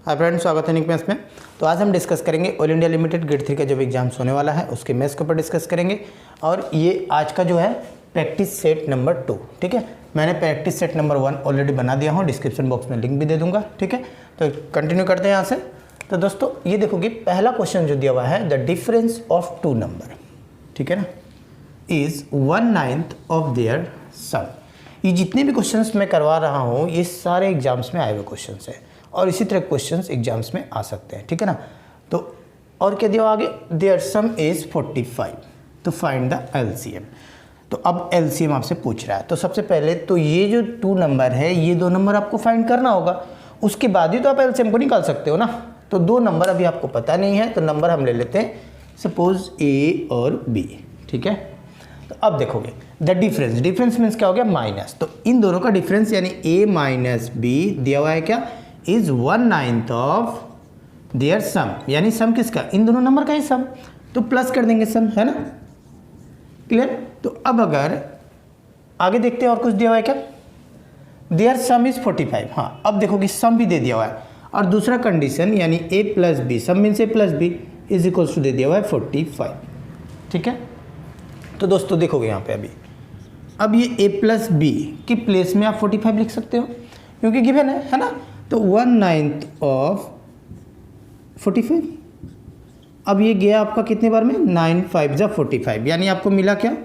Hi friends, स्वागत है निक maths में। तो आज हम डिस्कस करेंगे ऑल इंडिया लिमिटेड ग्रेड 3 का जब एग्जाम्स होने वाला है उसके मैथ्स के ऊपर डिस्कस करेंगे। और ये आज का जो है प्रैक्टिस सेट नंबर 2, ठीक है। मैंने प्रैक्टिस सेट नंबर 1 ऑलरेडी बना दिया हूँ, डिस्क्रिप्शन बॉक्स में लिंक भी दे दूंगा, ठीक है। तो कंटिन्यू करते हैं यहाँ से। तो दोस्तों ये देखोगे पहला क्वेश्चन जो दिया हुआ है, the difference of two number, ठीक है ना, इज 1/9 ऑफ देयर सम। ये जितने भी क्वेश्चंस मैं करवा रहा हूँ ये सारे एग्जाम्स में आए हुए क्वेश्चंस हैं और इसी तरह क्वेश्चंस एग्जाम्स में आ सकते हैं, ठीक है ना। तो और क्या दिया आगे, देयर सम इज 45, तो फाइंड द एलसीएम। तो अब एलसीएम आपसे पूछ रहा है, तो सबसे पहले तो ये जो 2 नंबर है ये 2 नंबर आपको फाइंड करना होगा, उसके बाद ही तो आप एलसीएम को निकाल सकते हो ना। तो 2 नंबर अभी आपको पता नहीं है, तो नंबर हम ले लेते हैं, सपोज ए और बी, ठीक है। तो अब देखोगे द डिफरेंस, डिफरेंस मीन्स क्या हो गया, माइनस। तो इन दोनों का डिफरेंस यानी ए माइनस बी दिया हुआ है क्या, इज 1/9 ऑफ देयर सम, यानी सम किसका, इन दोनों नंबर का ही सम, तो प्लस कर देंगे सम, है ना, क्लियर। तो अब अगर आगे देखते हैं और कुछ दिया हुआ है क्या, देयर सम इज 45। हाँ अब देखोगे सम भी दे दिया हुआ है और दूसरा कंडीशन यानी A plus B, sum means A plus B is equals to दे दिया हुआ है 45, ठीक है। तो दोस्तों देखोगे यहाँ पे अभी अब ये a प्लस बी की प्लेस में आप 45 लिख सकते हो क्योंकि गिवन है ना। तो 1/9 ऑफ 45, अब ये गया आपका कितने बार में, 9 5 जा 45, यानी आपको मिला क्या,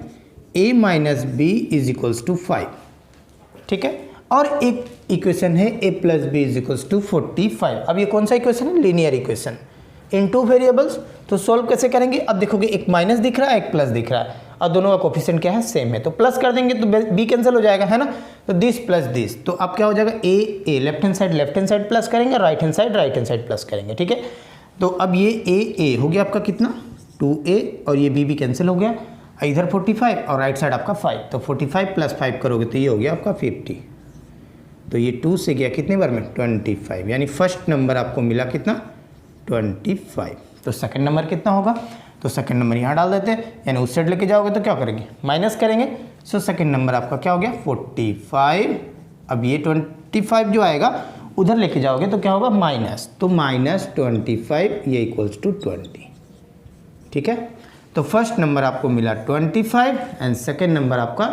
a minus B is equals to 5, ठीक है। और एक इक्वेशन है a plus B is equals to 45। अब ये कौन सा इक्वेशन है, लीनियर इक्वेशन इन 2 वेरिएबल्स। तो सोल्व कैसे करेंगे, अब देखोगे एक माइनस दिख रहा है एक प्लस दिख रहा है और दोनों का कोफिशिएंट क्या है, सेम है, तो प्लस कर देंगे तो बी कैंसिल हो जाएगा, है ना। तो दिस प्लस दिस, तो अब क्या हो जाएगा, ए लेफ्ट हैंड साइड प्लस करेंगे, राइट हैंड साइड प्लस करेंगे, ठीक है। तो अब ये ए हो गया आपका कितना 2a और ये बी कैंसिल हो गया, इधर 45 और राइट साइड आपका 5, तो 45 प्लस 5 करोगे तो ये हो गया आपका 50। तो ये 2 से गया कितने बार में, 25, यानी फर्स्ट नंबर आपको मिला कितना, 25। तो सेकंड नंबर कितना होगा, तो सेकंड नंबर यहाँ डाल देते हैं, यानी उस साइड लेके जाओगे तो क्या करेंगे, माइनस करेंगे। सो सेकंड नंबर आपका क्या हो गया 45। अब ये 25 जो आएगा उधर लेके जाओगे तो क्या होगा माइनस, तो -25 ये इक्वल्स टू 20, ठीक है। तो फर्स्ट नंबर आपको मिला 25 एंड सेकेंड नंबर आपका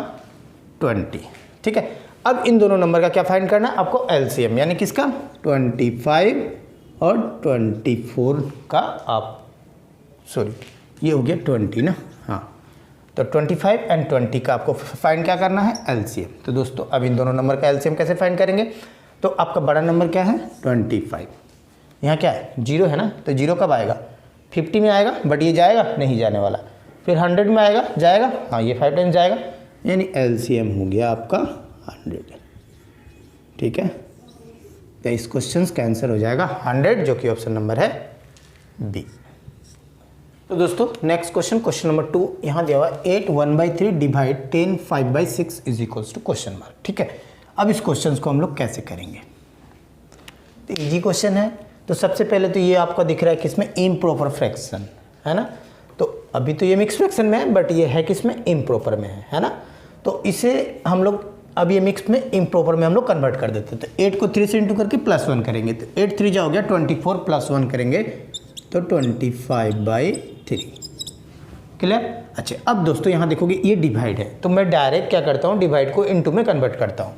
20, ठीक है। अब इन दोनों नंबर का क्या फाइंड करना है आपको, एलसीएम, यानी किसका, 25 और 24 का, आप सॉरी ये हो गया 20 ना, हाँ। तो 25 एंड 20 का आपको फाइंड क्या करना है, एलसीएम। तो दोस्तों अब इन दोनों नंबर का एलसीएम कैसे फाइंड करेंगे, तो आपका बड़ा नंबर क्या है 25, यहाँ क्या है 0 है ना, तो 0 कब आएगा, 50 में आएगा, बट ये जाएगा नहीं जाने वाला, फिर 100 में आएगा जाएगा, हाँ ये 5 टाइम्स जाएगा, यानी एलसीएम हो गया आपका 100, ठीक है। तो इस क्वेश्चन का आंसर हो जाएगा 100, जो कि ऑप्शन नंबर है बी। तो दोस्तों नेक्स्ट क्वेश्चन नंबर 2 यहाँ दिया हुआ है, 8 1/3 divide 10 5/6 is equals to question mark, ठीक है। अब इस क्वेश्चन को हम लोग कैसे करेंगे, तो इजी क्वेश्चन है। तो सबसे पहले तो ये आपका दिख रहा है किसमें, इम्प्रॉपर फ्रैक्शन, है ना। तो अभी तो ये मिक्स फ्रैक्शन में है बट ये है किसमें, इम्प्रॉपर में है ना। तो इसे हम लोग अब ये मिक्स में इम्प्रॉपर में हम लोग कन्वर्ट कर देते हैं। तो 8 को 3 से इंटू करके +1 करेंगे, तो 8 3 जा हो गया 24, +1 करेंगे तो 25/3, क्लियर। अच्छा अब दोस्तों यहाँ देखोगे ये डिवाइड है, तो मैं डायरेक्ट क्या करता हूँ, डिवाइड को इनटू में कन्वर्ट करता हूँ।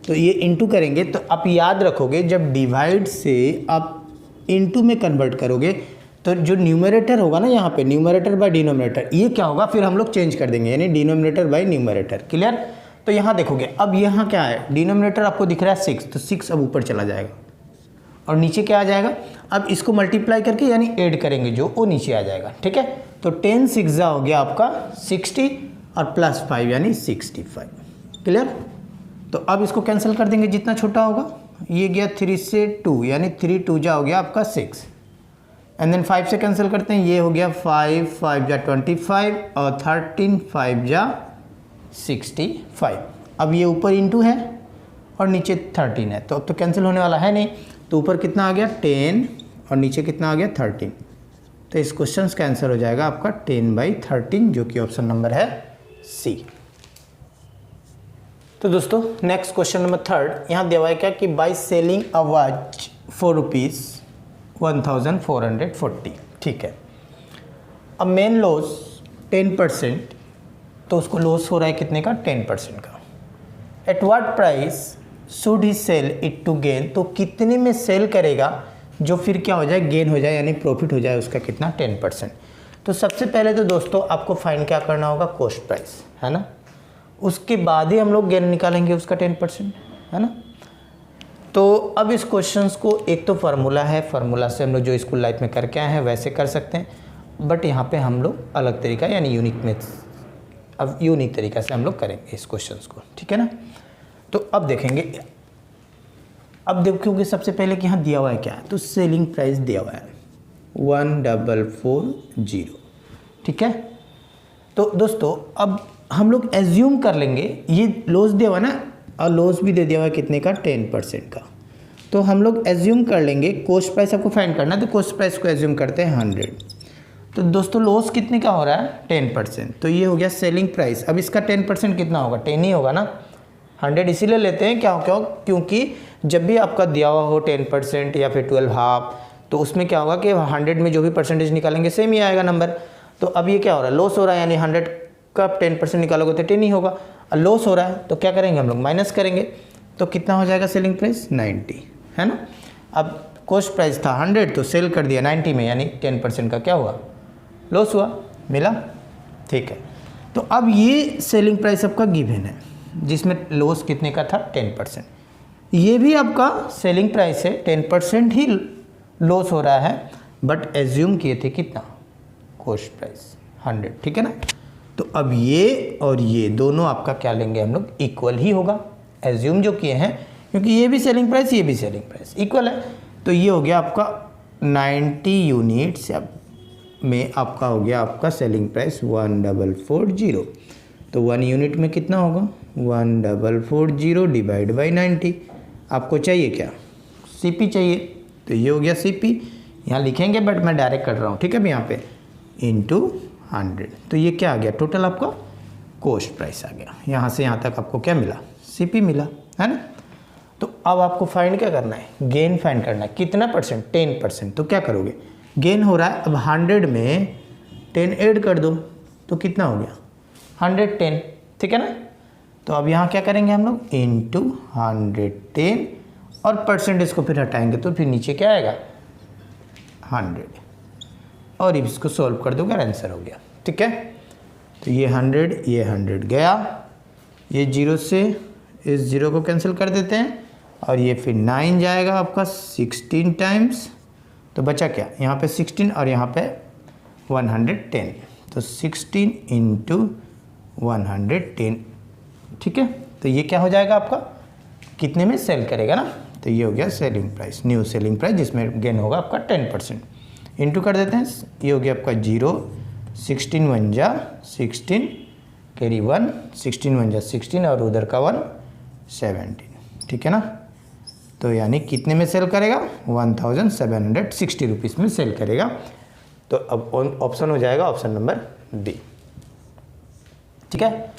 तो ये इनटू करेंगे तो आप याद रखोगे जब डिवाइड से आप इनटू में कन्वर्ट करोगे तो जो न्यूमरेटर होगा ना यहाँ पे, न्यूमरेटर बाय डिनोमिनेटर, ये क्या होगा फिर हम लोग चेंज कर देंगे, यानी डिनोमिनेटर बाय न्यूमरेटर, क्लियर। तो यहाँ देखोगे अब यहाँ क्या है, डिनोमिनेटर आपको दिख रहा है 6, तो 6 अब ऊपर चला जाएगा और नीचे क्या आ जाएगा, अब इसको मल्टीप्लाई करके यानी ऐड करेंगे जो वो नीचे आ जाएगा, ठीक है। तो 10 6 हो गया आपका 60 और +5 यानी 65, क्लियर। तो अब इसको कैंसिल कर देंगे जितना छोटा होगा, ये गया 3 से 2 यानी 3 2 जा हो गया आपका 6, एंड देन 5 से कैंसिल करते हैं, ये हो गया 5 5 जा 25 और 13 5 जा 65। अब ये ऊपर इंटू है और नीचे 13 है, तो अब तो कैंसिल होने वाला है नहीं, तो ऊपर कितना आ गया 10 और नीचे कितना आ गया 13। तो इस क्वेश्चन का आंसर हो जाएगा आपका 10/13, जो कि ऑप्शन नंबर है सी। तो दोस्तों नेक्स्ट क्वेश्चन नंबर 3 यहाँ दिया हुआ है क्या कि by selling a watch 4 rupees 1440, ठीक है। अब मेन लॉस 10%, तो उसको लॉस हो रहा है कितने का, 10% का। At what price should he sell it to gain, तो कितने में सेल करेगा जो फिर क्या हो जाए, गेन हो जाए, यानी प्रॉफिट हो जाए उसका कितना, 10%। तो सबसे पहले तो दोस्तों आपको फाइंड क्या करना होगा, कॉस्ट प्राइस, है ना। उसके बाद ही हम लोग गेन निकालेंगे उसका 10%, है ना। तो अब इस क्वेश्चंस को, एक तो फार्मूला है, फार्मूला से हम लोग जो स्कूल लाइफ में करके आए हैं वैसे कर सकते हैं, बट यहाँ पे हम लोग अलग तरीका यानी यूनिक मेथड्स, अब यूनिक तरीका से हम लोग करेंगे इस क्वेश्चंस को, ठीक है ना। तो अब देखेंगे, अब देखोगे सबसे पहले कि यहाँ दिया हुआ है क्या है, तो सेलिंग प्राइस दिया हुआ है 1440, ठीक है। तो दोस्तों अब हम लोग एज्यूम कर लेंगे, ये लॉस दिया हुआ ना, और लॉस भी दे दिया हुआ है कितने का, 10% का। तो हम लोग एज्यूम कर लेंगे, कॉस्ट प्राइस आपको फाइंड करना है, तो कॉस्ट प्राइस को एज्यूम करते हैं 100। तो दोस्तों लॉस कितने का हो रहा है, 10%, तो ये हो गया सेलिंग प्राइस। अब इसका 10% कितना होगा, 10 ही होगा ना। 100 इसीलिए लेते हैं क्योंकि जब भी आपका दिया हुआ हो 10% या फिर 12.5, तो उसमें क्या होगा कि 100 में जो भी परसेंटेज निकालेंगे सेम ही आएगा नंबर। तो अब ये क्या हो रहा है, लॉस हो रहा है, यानी 100 का 10% निकालोगे तो 10 ही होगा। और लॉस हो रहा है तो क्या करेंगे हम लोग, माइनस करेंगे, तो कितना हो जाएगा सेलिंग प्राइस, 90, है ना। अब कॉस्ट प्राइस था 100, तो सेल कर दिया 90 में, यानी 10% का क्या हुआ, लॉस हुआ, मिला, ठीक है। तो अब ये सेलिंग प्राइस आपका गिवन है, जिसमें लॉस कितने का था, 10%। ये भी आपका सेलिंग प्राइस है, 10% ही लॉस हो रहा है, बट एज्यूम किए थे कितना, कॉस्ट प्राइस 100, ठीक है ना। तो अब ये और ये दोनों आपका क्या लेंगे हम लोग, इक्वल ही होगा, एज्यूम जो किए हैं, क्योंकि ये भी सेलिंग प्राइस, ये भी सेलिंग प्राइस इक्वल है। तो ये हो गया आपका 90 यूनिट्स में आपका हो गया आपका सेलिंग प्राइस 1440। तो 1 यूनिट में कितना होगा, 1440 डिवाइड बाई 90। आपको चाहिए क्या, सीपी चाहिए, तो ये हो गया सीपी, यहाँ लिखेंगे बट मैं डायरेक्ट कर रहा हूँ, ठीक है। अब यहाँ पे इंटू 100, तो ये क्या आ गया, टोटल आपका कॉस्ट प्राइस आ गया। यहाँ से यहाँ तक आपको क्या मिला, सीपी मिला, है ना। तो अब आपको फाइंड क्या करना है, गेन फाइंड करना है, कितना परसेंट, 10%। तो क्या करोगे, गेन हो रहा है, अब 100 में 10 ऐड कर दो, तो कितना हो गया, 110, ठीक है ना। तो अब यहाँ क्या करेंगे हम लोग, इंटू 110, और परसेंटेज को फिर हटाएंगे, तो फिर नीचे क्या आएगा, 100, और इसको सॉल्व कर दोगे, आंसर हो गया, ठीक है। तो ये 100 गया, ये 0 से इस 0 को कैंसिल कर देते हैं, और ये फिर 9 जाएगा आपका 16 टाइम्स, तो बचा क्या, यहाँ पे 16 और यहाँ पे 110, तो 16 इंटू 110, ठीक है। तो ये क्या हो जाएगा आपका, कितने में सेल करेगा ना, तो ये हो गया selling price, new selling price, जिसमें गेन होगा आपका 10%। इंटू कर देते हैं, ये हो गया आपका 0, 16 1 जा 16, कैरी 1, 16 1 जा 16, और उधर का 1 17, ठीक है ना। तो यानी कितने में सेल करेगा, 1760 रुपीज़ में सेल करेगा। तो अब ऑप्शन हो जाएगा ऑप्शन नंबर बी, ठीक है।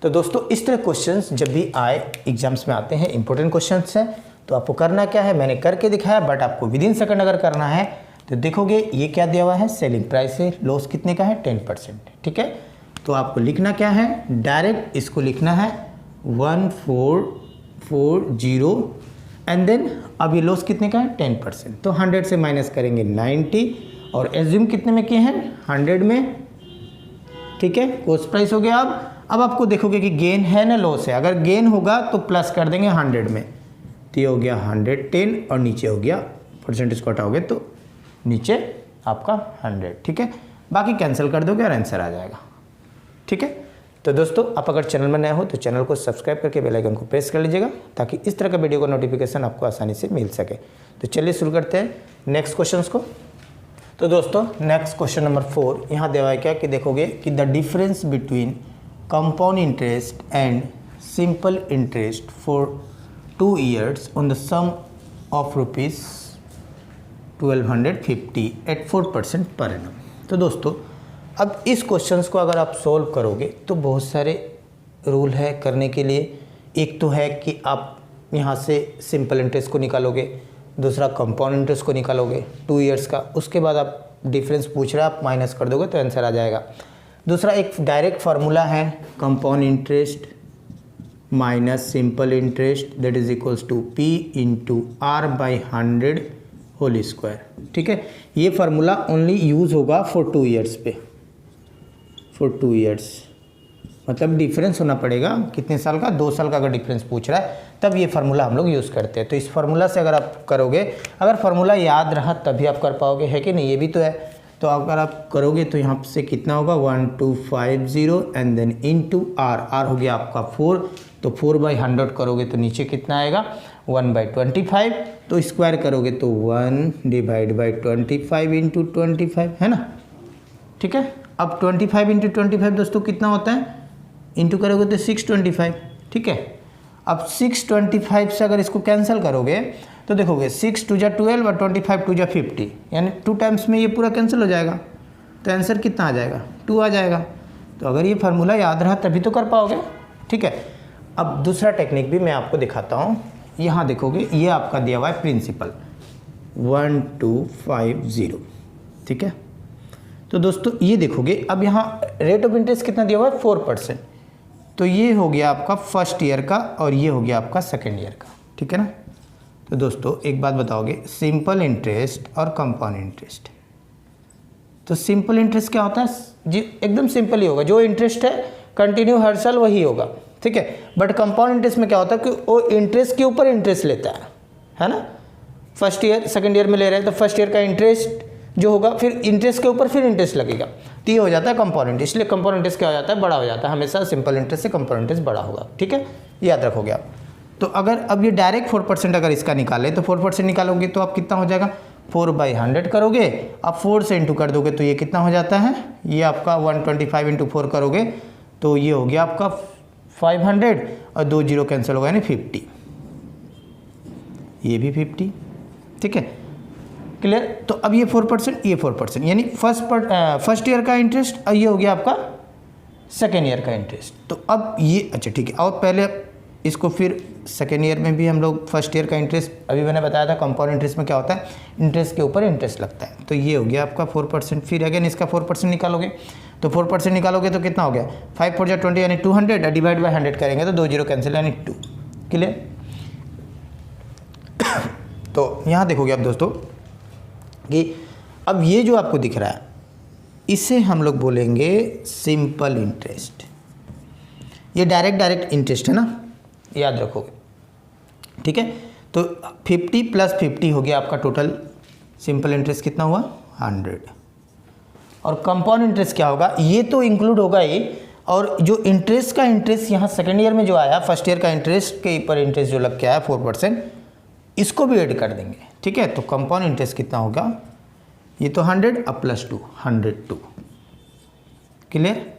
तो दोस्तों इस तरह क्वेश्चंस जब भी आए एग्जाम्स में आते हैं, इंपॉर्टेंट क्वेश्चंस हैं, तो आपको करना क्या है, मैंने करके दिखाया, बट आपको विदिन सेकंड अगर करना है तो देखोगे ये क्या दिया हुआ है, सेलिंग प्राइस है, लॉस कितने का है, 10%, ठीक है। तो आपको लिखना क्या है, डायरेक्ट इसको लिखना है 1440, एंड देन अब ये लॉस कितने का है, 10%, तो 100 से माइनस करेंगे 90, और एज्यूम कितने में किए हैं, 100 में, ठीक है। कॉस्ट प्राइस हो गया। अब आपको देखोगे कि गेन है ना लॉस है, अगर गेन होगा तो प्लस कर देंगे 100 में, तो ये हो गया 110, और नीचे हो गया परसेंटेज को हटाओगे तो नीचे आपका 100, ठीक है। बाकी कैंसिल कर दोगे और आंसर आ जाएगा, ठीक है। तो दोस्तों आप अगर चैनल में नए हो तो चैनल को सब्सक्राइब करके बेल आइकन को प्रेस कर लीजिएगा, ताकि इस तरह का वीडियो का नोटिफिकेशन आपको आसानी से मिल सके। तो चलिए शुरू करते हैं नेक्स्ट क्वेश्चन को। तो दोस्तों नेक्स्ट क्वेश्चन नंबर 4 यहाँ दिया है क्या, कि देखोगे कि the difference between compound interest and simple interest for 2 years on the sum of ₹1250 at 4% per annum. तो दोस्तों अब इस क्वेश्चंस को अगर आप सॉल्व करोगे तो बहुत सारे रूल है करने के लिए। एक तो है कि आप यहाँ से सिंपल इंटरेस्ट को निकालोगे, दूसरा कंपाउंड इंटरेस्ट को निकालोगे 2 ईयर्स का, उसके बाद आप डिफरेंस पूछ रहे हैं, आप माइनस कर दोगे तो आंसर आ जाएगा। दूसरा एक डायरेक्ट फार्मूला है compound interest minus simple interest that is equals to P into R by 100 whole square. ठीक है, ये फार्मूला ओनली यूज़ होगा फॉर 2 ईयर्स पे, फॉर 2 ईयर्स मतलब डिफरेंस होना पड़ेगा कितने साल का, 2 साल का अगर डिफरेंस पूछ रहा है तब ये फार्मूला हम लोग यूज़ करते हैं। तो इस फार्मूला से अगर आप करोगे, अगर फार्मूला याद रहा तभी आप कर पाओगे, है कि नहीं, ये भी तो है। तो अगर आप करोगे तो यहाँ से कितना होगा 1250 एंड देन इनटू आर हो गया आपका 4, तो 4/100 करोगे तो नीचे कितना आएगा 1/25, तो स्क्वायर करोगे तो 1/25 इंटू 25 है ना। ठीक है, अब 25 इंटू 25 दोस्तों कितना होता है, इंटू करोगे तो 625। ठीक है, अब 625 से अगर इसको कैंसिल करोगे तो देखोगे 6 2 जा 12 और 25 2 जा 50, यानी 2 टाइम्स में ये पूरा कैंसिल हो जाएगा, तो आंसर कितना आ जाएगा 2 आ जाएगा। तो अगर ये फार्मूला याद रहा तभी तो कर पाओगे। ठीक है, अब दूसरा टेक्निक भी मैं आपको दिखाता हूँ। यहाँ देखोगे ये आपका दिया हुआ है प्रिंसिपल 1250। ठीक है, तो दोस्तों ये देखोगे अब यहाँ रेट ऑफ इंटरेस्ट कितना दिया हुआ है 4%, तो ये हो गया आपका फर्स्ट ईयर का और ये हो गया आपका सेकेंड ईयर का। ठीक है ना। तो दोस्तों एक बात बताओगे, सिंपल इंटरेस्ट और कंपाउंड इंटरेस्ट, तो सिंपल इंटरेस्ट क्या होता है जी, एकदम सिंपल ही होगा, जो इंटरेस्ट है कंटिन्यू हर साल वही होगा। ठीक है, बट कंपाउंड इंटरेस्ट में क्या होता है कि वो इंटरेस्ट के ऊपर इंटरेस्ट लेता है ना। फर्स्ट ईयर सेकेंड ईयर में ले रहे हैं तो फर्स्ट ईयर का इंटरेस्ट जो होगा, फिर इंटरेस्ट के ऊपर फिर इंटरेस्ट लगेगा, तो ये हो जाता है कंपाउंड इंटरेस्ट। इसलिए कंपाउंड इंटरेस्ट क्या हो जाता है, बड़ा हो जाता है, हमेशा सिंपल इंटरेस्ट से कंपाउंड इंटरेस्ट बड़ा होगा। ठीक है, याद रखोगे आप। तो अगर अब ये डायरेक्ट 4% अगर इसका निकाले तो 4% निकालोगे तो आप कितना हो जाएगा 4/100 करोगे, आप 4 से इंटू कर दोगे तो ये कितना हो जाता है, ये आपका 125 इंटू 4 करोगे तो ये हो गया आपका 500 और 2 जीरो कैंसिल होगा यानी 50, ये भी 50। ठीक है, क्लियर। तो अब ये 4% ये 4% यानी फर्स्ट ईयर का इंटरेस्ट और ये हो गया आपका सेकेंड ईयर का इंटरेस्ट। तो अब ये अच्छा ठीक है, और पहले इसको फिर सेकेंड ईयर में भी हम लोग फर्स्ट ईयर का इंटरेस्ट, अभी मैंने बताया था कंपाउंड इंटरेस्ट में क्या होता है, इंटरेस्ट के ऊपर इंटरेस्ट लगता है। तो ये हो गया आपका 4%, फिर अगेन इसका 4% निकालोगे तो 4% निकालोगे तो कितना हो गया 5 4 जा 20 यानी 200, डिवाइड बाय 100 करेंगे तो 2 जीरो कैंसिल यानी 2। क्लियर। तो यहाँ देखोगे आप दोस्तों कि अब ये जो आपको दिख रहा है इसे हम लोग बोलेंगे सिंपल इंटरेस्ट। ये डायरेक्ट इंटरेस्ट है ना, याद रखोगे। ठीक है, तो 50 + 50 हो गया आपका टोटल सिंपल इंटरेस्ट कितना हुआ 100। और कंपाउंड इंटरेस्ट क्या होगा, ये तो इंक्लूड होगा ही, और जो इंटरेस्ट का इंटरेस्ट यहाँ सेकेंड ईयर में जो आया, फर्स्ट ईयर का इंटरेस्ट के ऊपर इंटरेस्ट जो लग के आया 4%, इसको भी ऐड कर देंगे। ठीक है, तो कंपाउंड इंटरेस्ट कितना होगा, ये तो 100 अब +2 102। क्लियर।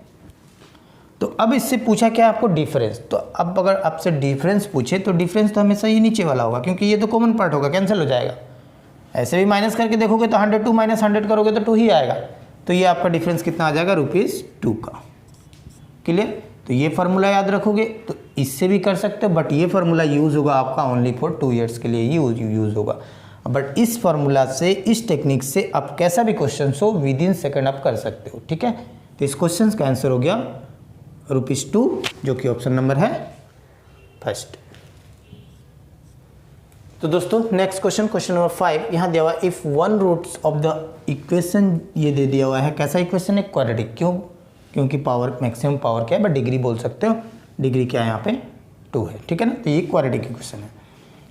तो अब इससे पूछा क्या आपको डिफरेंस, तो अब अगर आपसे डिफरेंस पूछे तो डिफरेंस तो हमेशा ये नीचे वाला होगा, क्योंकि ये तो कॉमन पार्ट होगा, कैंसिल हो जाएगा। ऐसे भी माइनस करके देखोगे तो 102 - 100 करोगे तो 2 ही आएगा, तो ये आपका डिफरेंस कितना आ जाएगा ₹2 का। क्लियर। तो ये फार्मूला याद रखोगे तो इससे भी कर सकते हो, बट ये फार्मूला यूज़ होगा आपका ओनली फॉर 2 ईयर्स के लिए यूज़ होगा। बट इस फार्मूला से, इस टेक्निक से आप कैसा भी क्वेश्चन हो विदिन सेकंड आप कर सकते हो। ठीक है, तो इस क्वेश्चन का आंसर हो गया ₹2, जो कि ऑप्शन नंबर है फर्स्ट। तो दोस्तों नेक्स्ट क्वेश्चन नंबर 5 यहाँ दिया हुआ है, if 1 roots of the equation, ये दे दिया हुआ है, कैसा इक्वेशन है क्वाड्रेटिक। क्यों, क्योंकि पावर मैक्सिमम पावर क्या है, बट डिग्री बोल सकते हो, डिग्री क्या है यहाँ पे 2 है। ठीक है ना, तो ये क्वाड्रेटिक इक्वेशन है।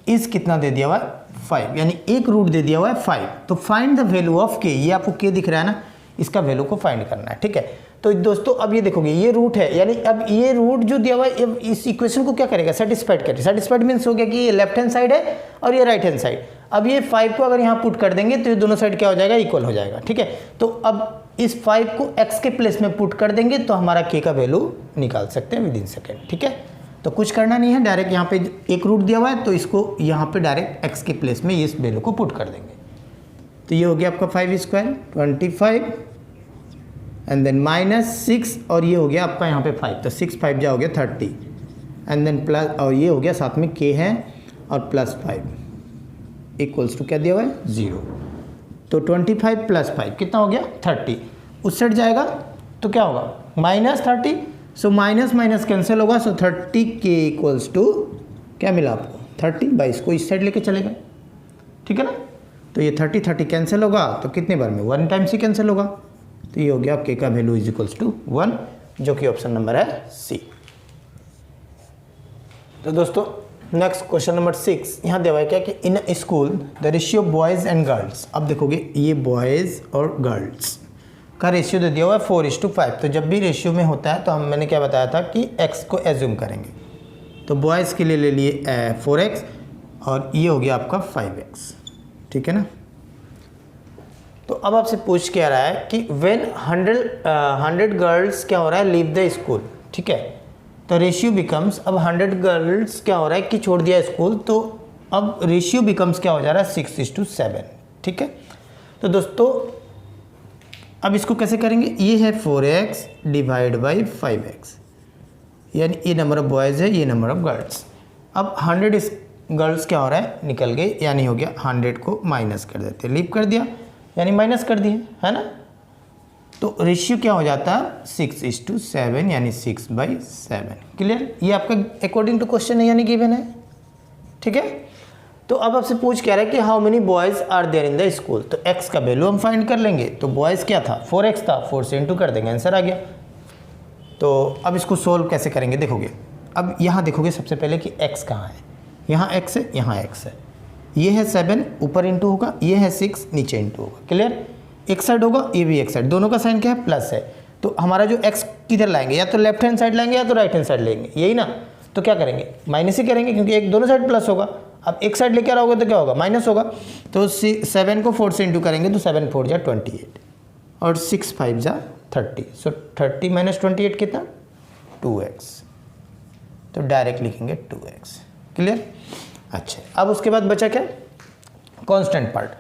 इस कितना दे दिया हुआ है 5, यानी एक रूट दे दिया हुआ है 5, तो फाइंड द वैल्यू ऑफ के, ये आपको के दिख रहा है ना, इसका वैल्यू को फाइंड करना है। ठीक है, तो दोस्तों अब ये देखोगे ये रूट है, यानी अब ये रूट जो दिया हुआ है इस इक्वेशन को क्या करेगा सेटिस्फाइड करेगा। सेटिस्फाइड मीन्स हो गया कि ये लेफ्ट हैंड साइड है और ये राइट हैंड साइड। अब ये 5 को अगर यहाँ पुट कर देंगे तो ये दोनों साइड क्या हो जाएगा इक्वल हो जाएगा। ठीक है, तो अब इस 5 को x के प्लेस में पुट कर देंगे तो हमारा k का वैल्यू निकाल सकते हैं विदिन सेकेंड। ठीक है, तो कुछ करना नहीं है, डायरेक्ट यहाँ पे एक रूट दिया हुआ है तो इसको यहाँ पे डायरेक्ट x के प्लेस में इस वैल्यू को पुट कर देंगे। तो ये हो गया आपका 5² 25 एंड देन -6, और ये हो गया आपका यहाँ पे 5, तो 6 5 जा हो गया 30 एंड देन प्लस, और ये हो गया साथ में k है और +5। इक्वल्स टू क्या दिया हुआ है 0। तो 25 + 5 कितना हो गया 30। उस साइड जाएगा तो क्या होगा -30। सो माइनस माइनस कैंसिल होगा। सो 30k इक्वल्स टू क्या मिला आपको 30 बाई इसको इस साइड लेके चलेगा, ठीक है ना। तो ये 30 कैंसिल होगा तो कितने बार में 1 टाइम्स ही कैंसिल होगा। तो ये हो गया k का वैल्यू इज इक्वल्स टू 1, जो कि ऑप्शन नंबर है सी। तो दोस्तों नेक्स्ट क्वेश्चन नंबर 6 यहाँ दिया हुआ है क्या कि in school the ratio boys and girls. अब देखोगे ये बॉयज़ और गर्ल्स का रेशियो दे दिया हुआ है 4:5। तो जब भी रेशियो में होता है तो मैंने क्या बताया था कि x को एज्यूम करेंगे। तो बॉयज़ के लिए ले लिए 4x और ये हो गया आपका 5x, ठीक है ना। तो अब आपसे पूछ के आ रहा है कि व्हेन 100 गर्ल्स क्या हो रहा है लीव द स्कूल, ठीक है। तो रेशियो बिकम्स, अब 100 गर्ल्स क्या हो रहा है कि छोड़ दिया स्कूल, तो अब रेशियो बिकम्स क्या हो जा रहा है 6:7, ठीक है। तो दोस्तों अब इसको कैसे करेंगे, ये है 4x डिवाइड बाई 5x, यानी ये नंबर ऑफ बॉयज़ है, ये नंबर ऑफ गर्ल्स। अब 100 गर्ल्स क्या हो रहा है निकल गए, यानी हो गया 100 को माइनस कर देते, लीव कर दिया यानी माइनस कर दिए, है ना। तो रेशियो क्या हो जाता है 6:7, यानी 6/7। क्लियर, ये आपका अकॉर्डिंग टू क्वेश्चन है यानी गिवन है, ठीक है। तो अब आपसे पूछ क्या रहा है कि how many boys are there in the school. तो x का वैल्यू हम फाइंड कर लेंगे। तो बॉयज़ क्या था 4x था, 4 से इंटू कर देंगे, आंसर आ गया। तो अब इसको सोल्व कैसे करेंगे देखोगे। अब यहाँ देखोगे सबसे पहले कि x कहाँ है, यहाँ x है, यहाँ x है। ये है 7 ऊपर इंटू होगा, ये है 6 नीचे इंटू होगा। क्लियर, एक साइड होगा ये भी एक साइड, दोनों का साइन क्या है प्लस है। तो हमारा जो x किधर लाएंगे, या तो लेफ्ट हैंड साइड लाएंगे या तो राइट हैंड साइड लेंगे, यही ना। तो क्या करेंगे माइनस ही करेंगे क्योंकि एक दोनों साइड प्लस होगा। अब एक साइड लेके आ रहा होगा तो क्या होगा माइनस होगा। तो 7 को 4 से इंटू करेंगे तो 7 4 जा 28 और 6 5 जा 30। सो 30 - 28 कितना 2x। तो डायरेक्ट लिखेंगे 2x। क्लियर, अच्छा। अब उसके बाद बचा क्या कांस्टेंट पार्ट।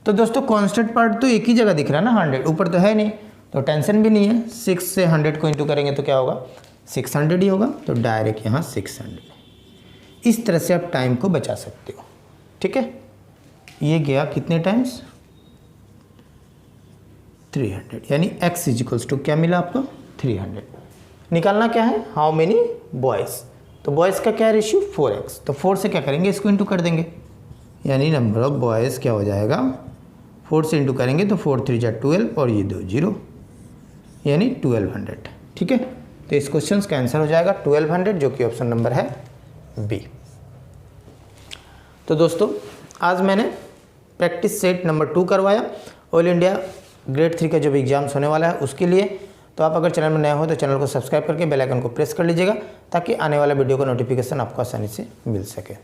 तो दोस्तों कांस्टेंट पार्ट तो एक ही जगह दिख रहा है ना 100, ऊपर तो है नहीं, तो टेंशन भी नहीं है। 6 से 100 को इंटू करेंगे तो क्या होगा 600 ही होगा। तो डायरेक्ट यहाँ 600। इस तरह से आप टाइम को बचा सकते हो, ठीक है। ये गया कितने टाइम्स 300, यानी x इजिकल्स टू क्या मिला आपको 300। निकालना क्या है हाउ मेनी बॉयज़। तो बॉयज़ का क्या रेशियो 4x। तो 4 से क्या करेंगे इसको इंटू कर देंगे, यानी नंबर ऑफ बॉयज़ क्या हो जाएगा 4 से इंटू करेंगे तो 4 3 जा 12 और ये 2 0, यानी 1200, ठीक है। तो इस क्वेश्चन का आंसर हो जाएगा 1200, जो कि ऑप्शन नंबर है बी। तो दोस्तों आज मैंने प्रैक्टिस सेट नंबर 2 करवाया ऑल इंडिया ग्रेड 3 का जो भी एग्जाम्स होने वाला है उसके लिए। तो आप अगर चैनल में नए हो तो चैनल को सब्सक्राइब करके बेल आइकन को प्रेस कर लीजिएगा ताकि आने वाला वीडियो का नोटिफिकेशन आपको आसानी से मिल सके।